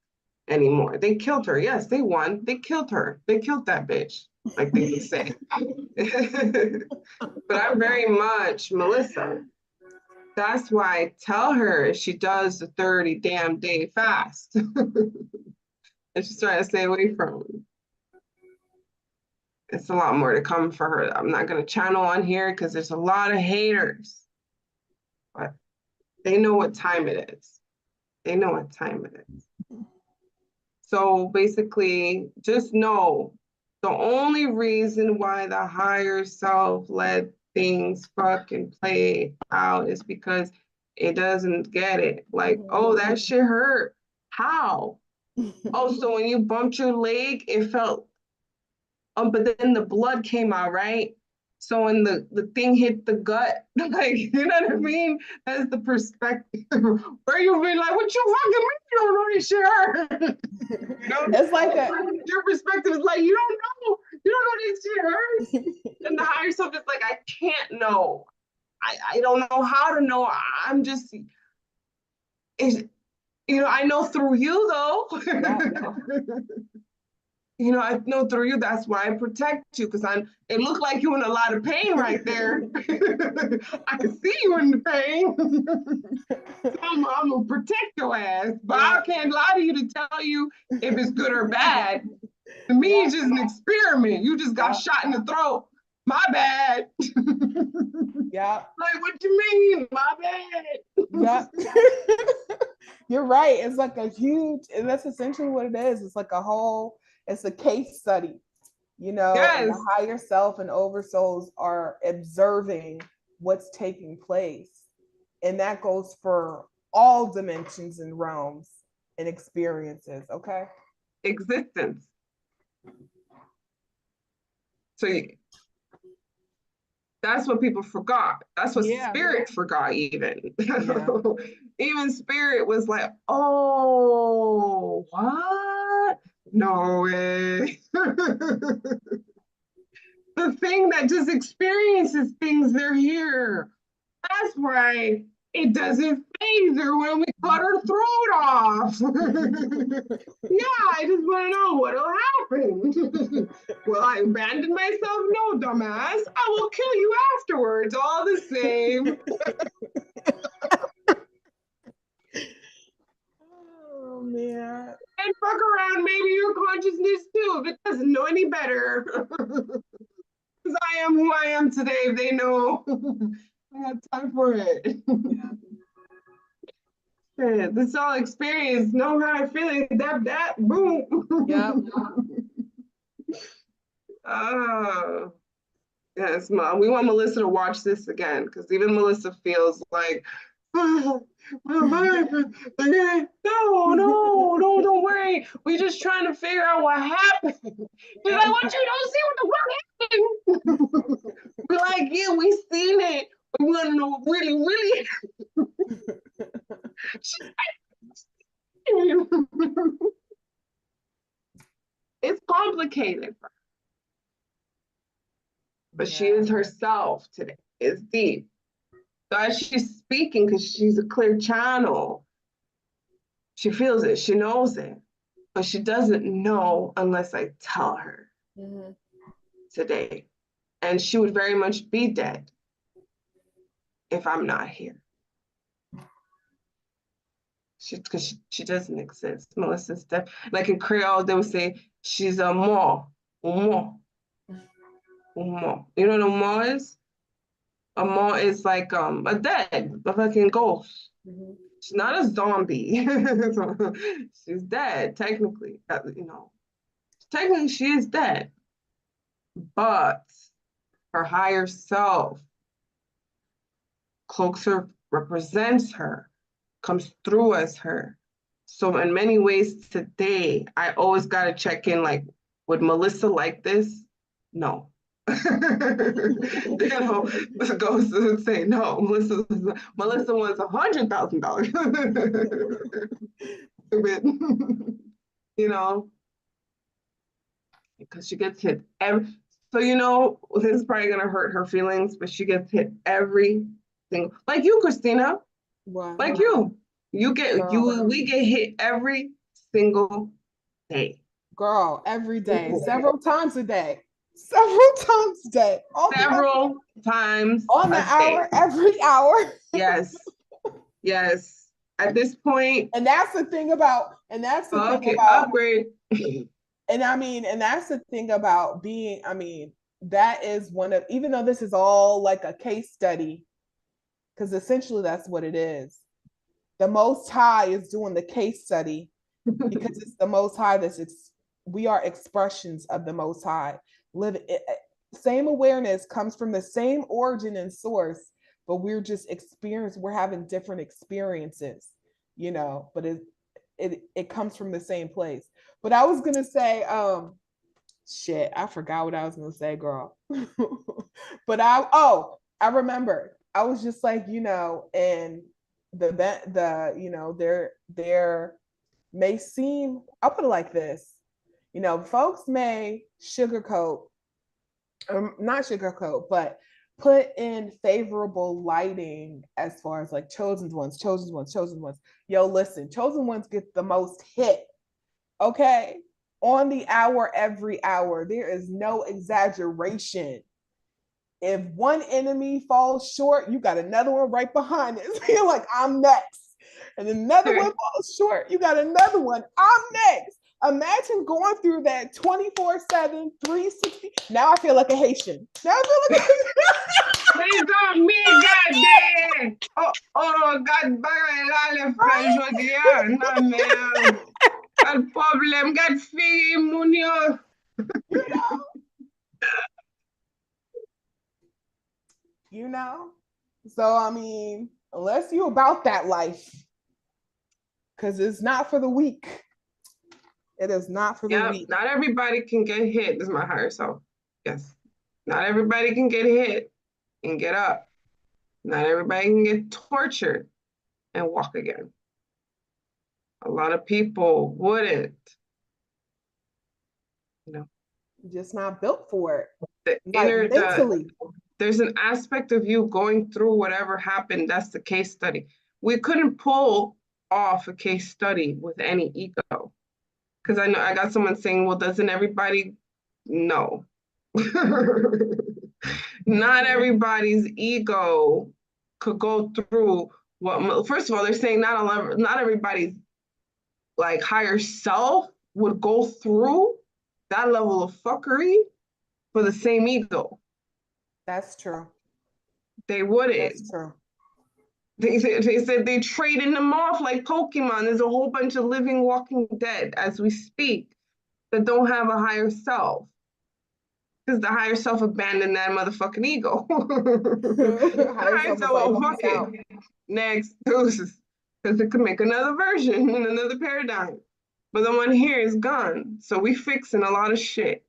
anymore. They killed her. Yes, they won. They killed her. They killed that bitch, like they would say. But I'm very much Melissa. That's why I tell her she does the 30 damn day fast. And she's trying to stay away from it. It's a lot more to come for her. I'm not going to channel on here because there's a lot of haters. But they know what time it is. They know what time it is. So basically, just know the only reason why the higher self let things fucking play out is because it doesn't get it. Like, oh, that shit hurt. How? Oh, so when you bumped your leg, it felt, but then the blood came out, right? So when the thing hit the gut, like, you know what I mean? That's the perspective. Where you be like, what you fucking mean you don't know this shit hurt? You know? It's like that. Your perspective is like, you don't know this shit hurt. And the higher self is like, I can't know. I don't know how to know. I'm just, I know through you though. I know through you, that's why I protect you, because it looked like you in a lot of pain right there. I can see you in the pain. So I'm gonna protect your ass, but I can't lie to you to tell you if it's good or bad. To me, it's just an experiment. You just got shot in the throat. My bad. Yeah. Like, what you mean? My bad. Yeah. You're right. It's like a huge, and that's essentially what it is. It's like it's a case study, Yes. And the higher self and oversouls are observing what's taking place. And that goes for all dimensions and realms and experiences, okay? Existence. So that's what people forgot. That's what spirit forgot even. Yeah. Even spirit was like, oh, what? No way. The thing that just experiences things, they're here. That's why it doesn't phase her when we cut her throat off. Yeah, I just want to know what'll happen. Will I abandon myself? No, dumbass. I will kill you afterwards, all the same. Oh, man. And fuck around, maybe your consciousness too, if it doesn't know any better. Because I am who I am today, they know. I have time for it. This all experience, know how I feel, that, boom. Yeah. Yes, Mom. We want Melissa to watch this again because even Melissa feels like No, don't worry. We just trying to figure out what happened. She's like, what, you don't see what the fuck happened? We're like, yeah, we seen it. We want to know what really. It's complicated, but she is herself today. It's deep. So as she's speaking, because she's a clear channel, she feels it, she knows it, but she doesn't know unless I tell her today. And she would very much be dead if I'm not here. Because she doesn't exist. Melissa's dead. Like in Creole, they would say she's a mort. You know what a mort is? A mort is like a dead, a fucking ghost. She's not a zombie. She's dead, technically. Technically she is dead. But her higher self cloaks her, represents her, comes through as her. So in many ways today, I always got to check in, like, would Melissa like this? No. The ghost would say no. Melissa wants $100,000. Because she gets hit so this is probably gonna hurt her feelings, but she gets hit every single, like you, Christina. Wow. Like we get hit every single day. Girl, every day, several times a day. Several times a day. Several times on the hour, every hour. Yes. At this point. And that's the thing about, upgrade. And that's the thing about being, that is one of, even though this is all like a case study, because essentially that's what it is. The Most High is doing the case study because it's the Most High we are expressions of the Most High. Same awareness comes from the same origin and source, but we're having different experiences, but it comes from the same place. But I was gonna say, shit, I forgot what I was gonna say, girl. But I remember. I was just like, and there may seem, I'll put it like this, folks may not sugarcoat, but put in favorable lighting as far as like chosen ones. Yo, listen, chosen ones get the most hit. Okay, on the hour, every hour. There is no exaggeration. If one enemy falls short, you got another one right behind it. So you're like, I'm next. And another one falls short, you got another one, I'm next. Imagine going through that 24/7, 360. Now I feel like a Haitian. Please don't me, goddamn. Oh, God, bagay la no, man. God problem, God fee, munio. So unless you about that life, because it's not for the weak. It is not for the weak. Not everybody can get hit. This is my higher self. Yes. Not everybody can get hit and get up. Not everybody can get tortured and walk again. A lot of people wouldn't. Just not built for it. Mentally. There's an aspect of you going through whatever happened. That's the case study. We couldn't pull off a case study with any ego. Because I know I got someone saying, well, doesn't everybody? No. Not everybody's ego could go through what, first of all, they're saying not everybody's like higher self would go through that level of fuckery for the same ego. That's true. They wouldn't. That's true. They said they trading them off like Pokemon. There's a whole bunch of living, walking dead as we speak that don't have a higher self. Because the higher self abandoned that motherfucking ego. Higher self, fuck it. next, deuces. Because it could make another version in another paradigm. But the one here is gone. So we fixing a lot of shit.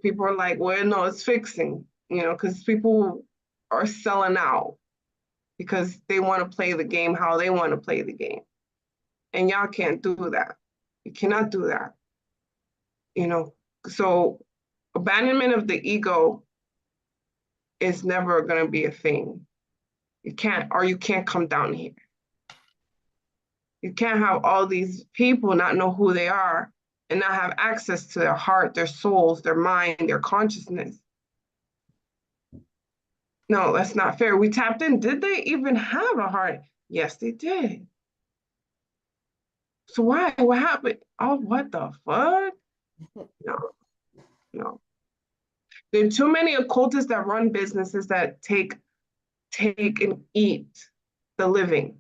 People are like, well, no, it's fixing, because people are selling out because they want to play the game how they want to play the game. And y'all can't do that. You cannot do that. So abandonment of the ego is never going to be a thing. You can't come down here. You can't have all these people not know who they are and not have access to their heart, their souls, their mind, their consciousness. No, that's not fair. We tapped in. Did they even have a heart? Yes, they did. So why? What happened? Oh, what the fuck? No. There are too many occultists that run businesses that take and eat the living.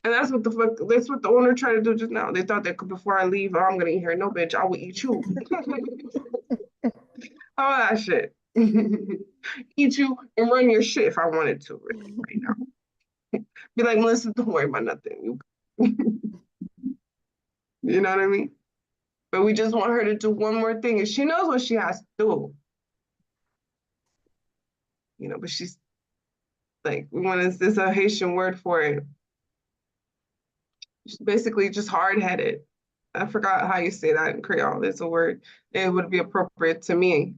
And that's what the owner tried to do just now. They thought that before I leave, oh, I'm gonna eat her. No, bitch, I will eat you. All that shit. Eat you and run your shit if I wanted to really, right now. Be like, Melissa, don't worry about nothing. You know what I mean? But we just want her to do one more thing, and she knows what she has to do. But she's like, there's a Haitian word for it. She's basically just hard-headed. I forgot how you say that in Creole. There's a word. It would be appropriate to me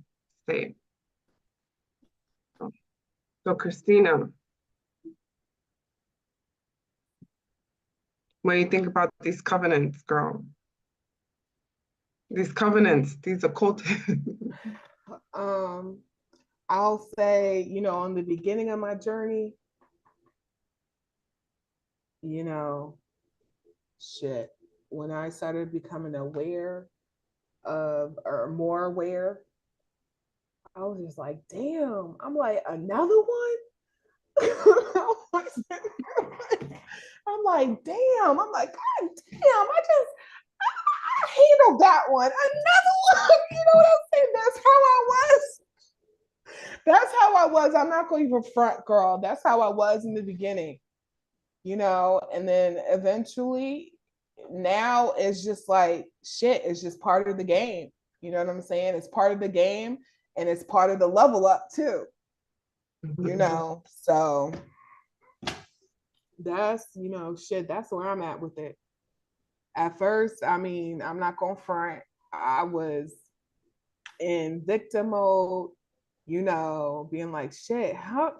to say. So Christina, what do you think about these covenants, girl? These covenants, these occultists. I'll say, on the beginning of my journey, shit, when I started becoming aware of, or more aware, I was just like, damn, I'm like, another one? I'm like, damn, I'm like, God damn, I handled that one. Another one, you know what I'm saying? That's how I was. I'm not going to even front, girl. That's how I was in the beginning, and then eventually now it's just like, shit, it's just part of the game. You know what I'm saying? It's part of the game and it's part of the level up too, so that's, shit, that's where I'm at with it. At first, I mean, I'm not going to front. I was in victim mode, being like, shit, how,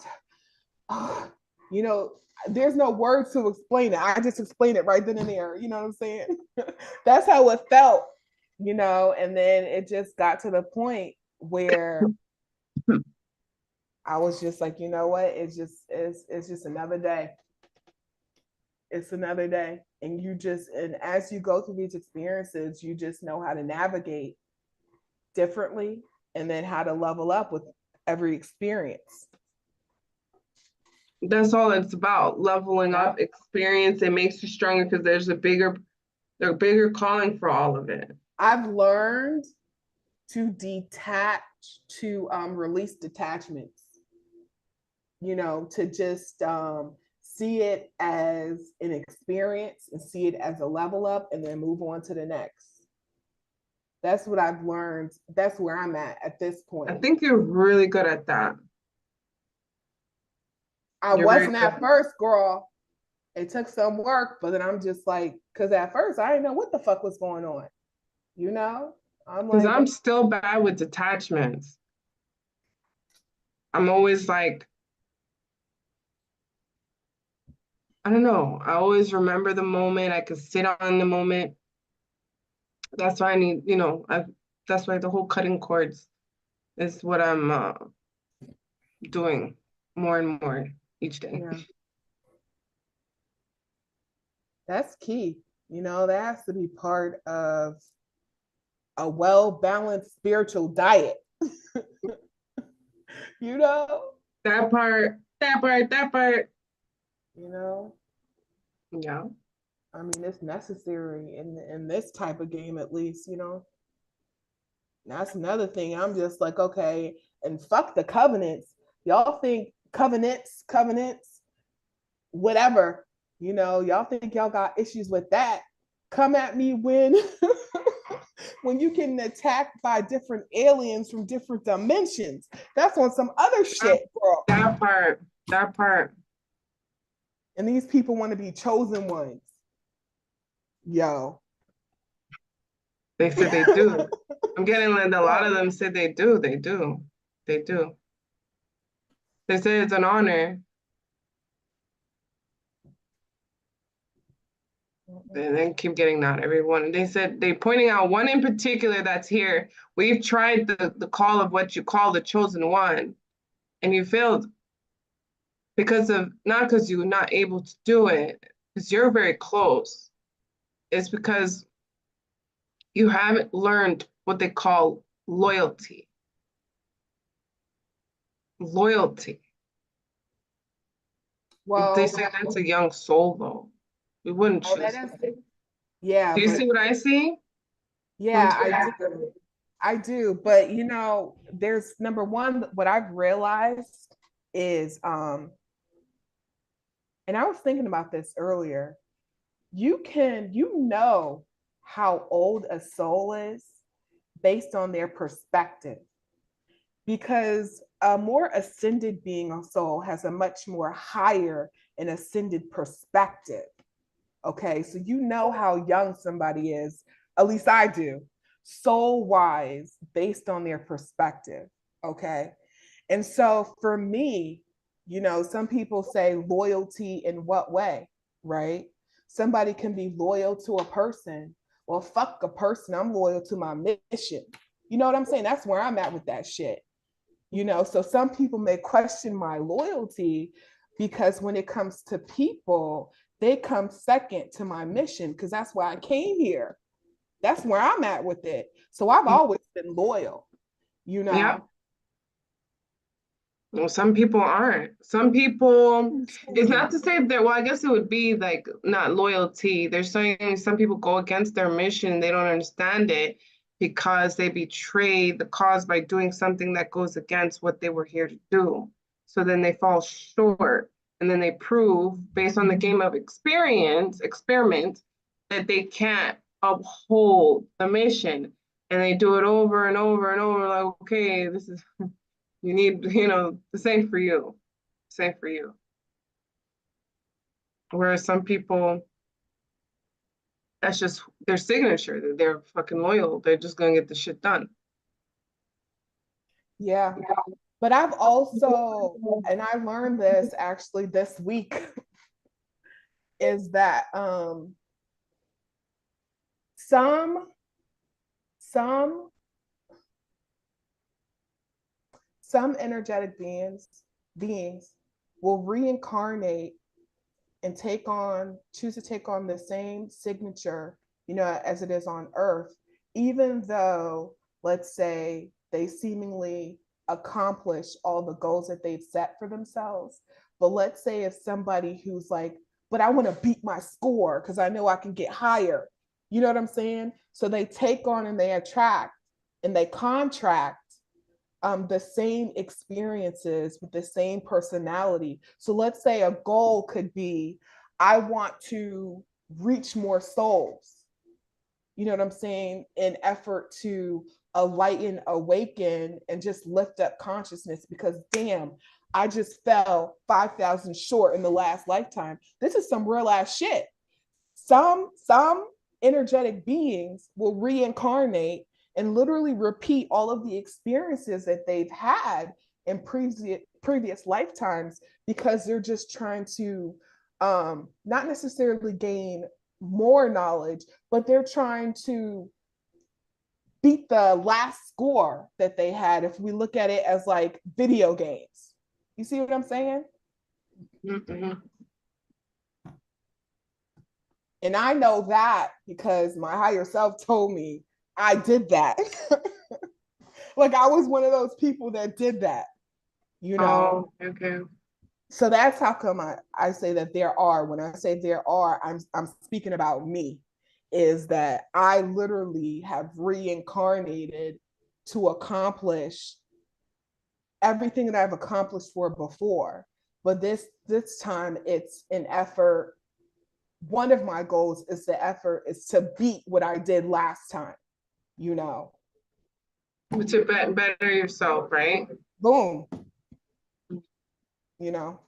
there's no words to explain it. I just explained it right then and there. You know what I'm saying? That's how it felt, and then it just got to the point where I was just like, you know what? It's just another day. It's another day. And and as you go through these experiences, you just know how to navigate differently and then how to level up with every experience. That's all it's about, leveling up experience. It makes you stronger because there's a bigger calling for all of it. I've learned to detach, to release detachments, to just see it as an experience and see it as a level up and then move on to the next. That's what I've learned. That's where I'm at this point. I think you're really good at that. I wasn't at first, girl. It took some work, but then I'm just like, because at first I didn't know what the fuck was going on. I'm like, I'm still bad with detachments. I'm always like, I don't know. I always remember the moment. I could sit on the moment. That's why I need, that's why the whole cutting cords is what I'm doing more and more each day. Yeah. That's key. That has to be part of a well-balanced spiritual diet. That part. Yeah. I mean, it's necessary in this type of game, at least, That's another thing. I'm just like, okay, and fuck the covenants. Y'all think covenants, whatever. You know, y'all think y'all got issues with that. Come at me when when you getting attacked by different aliens from different dimensions. That's on some other shit, bro. That part. And these people want to be chosen ones. Yo. They said they do. I'm getting like a lot of them said they do. They do. They do. They say it's an honor. And then keep getting not everyone. They said they pointing out one in particular that's here. We've tried the call of what you call the chosen one, and you failed because of not because you were not able to do it, because you're very close. It's because you haven't learned what they call loyalty. Loyalty. Well, they say that's a young soul, though. We wouldn't choose. Yeah. Do you see what I see? Yeah, I do. But you know, there's number one, what I've realized is and I was thinking about this earlier. You know how old a soul is based on their perspective. Because a more ascended being of soul has a much more higher and ascended perspective. Okay, so you know how young somebody is, at least I do, soul wise, based on their perspective. Okay, and so for me, you know, some people say loyalty in what way, right? Somebody can be loyal to a person. Well, fuck a person, I'm loyal to my mission. You know what I'm saying? That's where I'm at with that shit. You know, so some people may question my loyalty because when it comes to people, they come second to my mission because that's why I came here. That's where I'm at with it. So I've always been loyal, you know. Yeah. Well, some people aren't. Some people, it's not to say that, well, I guess it would be like not loyalty. They're saying some people go against their mission. They don't understand it because they betrayed the cause by doing something that goes against what they were here to do. So then they fall short. And then they prove, based on the game of experiment, that they can't uphold the mission. And they do it over and over and over, like, okay, this is. You need, the same for you. Same for you. Whereas some people, that's just their signature. They're fucking loyal. They're just gonna get the shit done. Yeah. But I've also, and I learned this actually this week, is that some energetic beings will reincarnate and choose to take on the same signature, you know, as it is on Earth, even though, let's say, they seemingly accomplish all the goals that they've set for themselves. But let's say if somebody who's like, but I want to beat my score because I know I can get higher. You know what I'm saying? So they take on and they attract and they contract the same experiences with the same personality. So let's say a goal could be, I want to reach more souls. You know what I'm saying? In effort to awaken, and just lift up consciousness because damn, I just fell 5,000 short in the last lifetime. This is some real ass shit. Some energetic beings will reincarnate and literally repeat all of the experiences that they've had in previous lifetimes because they're just trying to not necessarily gain more knowledge, but they're trying to beat the last score that they had if we look at it as like video games. You see what I'm saying? Mm-hmm. And I know that because my higher self told me I did that. Like I was one of those people that did that, you know? Oh, okay. So that's how come I say that there are, when I say there are, I'm speaking about me, is that I literally have reincarnated to accomplish everything that I've accomplished for before. But this time it's an effort. One of my goals is to beat what I did last time, you know. To better yourself, right? Boom. You know.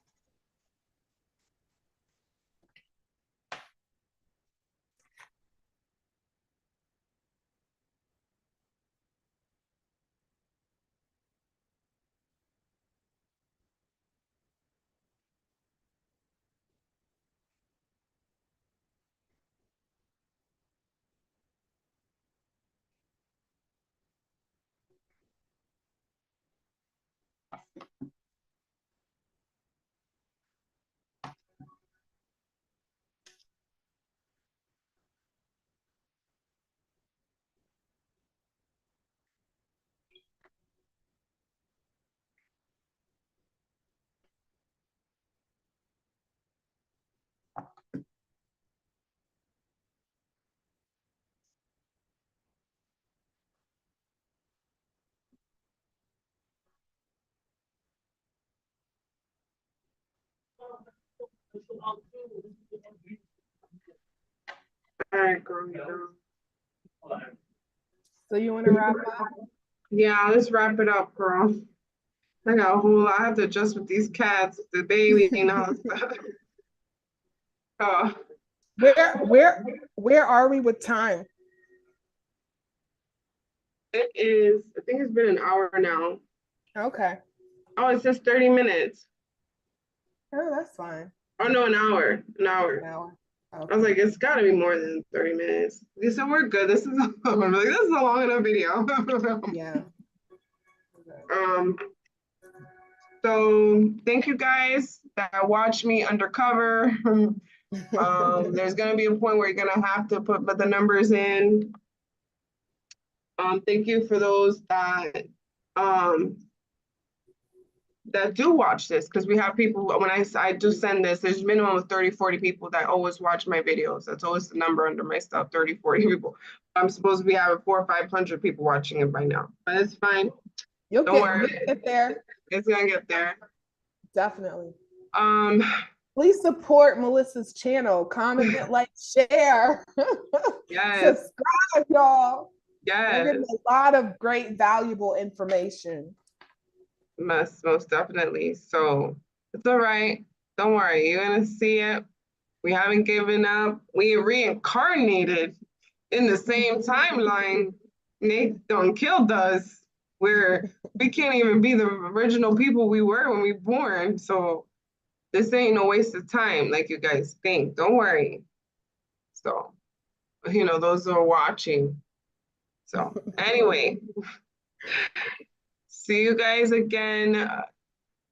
All right, girl. So you want to wrap up? Yeah, let's wrap it up, girl. I got a whole lot. I have to adjust with these cats, the baby, and all stuff. Oh, Where are we with time? it is, I think it's been an hour now. Okay. Oh, it says 30 minutes. Oh, that's fine. Oh, no, an hour. An hour. An hour. Okay. I was like, it's got to be more than 30 minutes. They said, we're good. This is, I'm like, this is a long enough video. Yeah. So thank you guys that watch me undercover. There's going to be a point where you're going to have to put the numbers in. Thank you for those that do watch this, because we have people, when I do send this, there's minimum of 30-40 people that always watch my videos. That's always the number under my stuff, 30-40 people. I'm supposed to be having 400 or 500 people watching it by now, but it's fine. Don't worry. Get there. It's gonna get there. Definitely. Please support Melissa's channel. Comment, like, share. Yes. Subscribe, y'all. Yes. We're getting a lot of great, valuable information. Most definitely. So it's all right. Don't worry. You're gonna see it. We haven't given up. We reincarnated in the same timeline Nate done killed us. We can't even be the original people we were when we were born. So this ain't no waste of time like you guys think. Don't worry. So, those who are watching. So anyway, see you guys again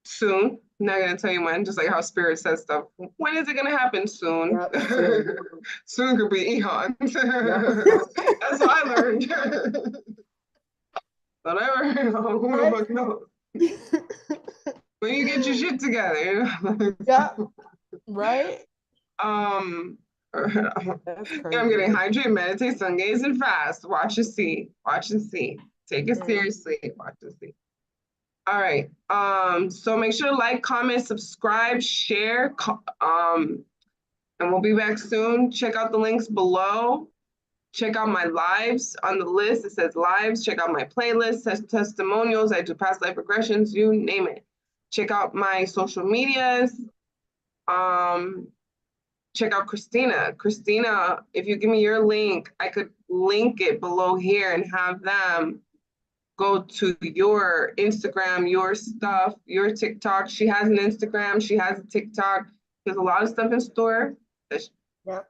soon. I'm not gonna tell you when, just like how Spirit says stuff. When is it gonna happen? Soon. Yep, soon. Soon could be eons. That's what I learned. Whatever. Who the fuck knows? When you get your shit together. Yeah. Right. I'm getting hydrated, meditate, sun gaze, and fast. Watch and see. Watch and see. Take it seriously. Watch and see. All right. So make sure to like, comment, subscribe, share. And we'll be back soon. Check out the links below. Check out my lives on the list. It says lives. Check out my playlist, testimonials. I do past life regressions, you name it. Check out my social medias. Check out Christina. Christina, if you give me your link, I could link it below here and have them go to your Instagram, your stuff, your TikTok. She has an Instagram. She has a TikTok. There's a lot of stuff in store that, that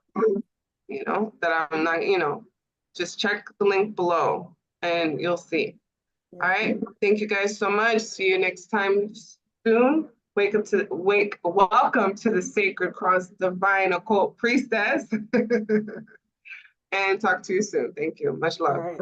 I'm not, just check the link below and you'll see. All right. Thank you guys so much. See you next time soon. Welcome to the Sacred Cross Divine Occult Priestess. And talk to you soon. Thank you. Much love.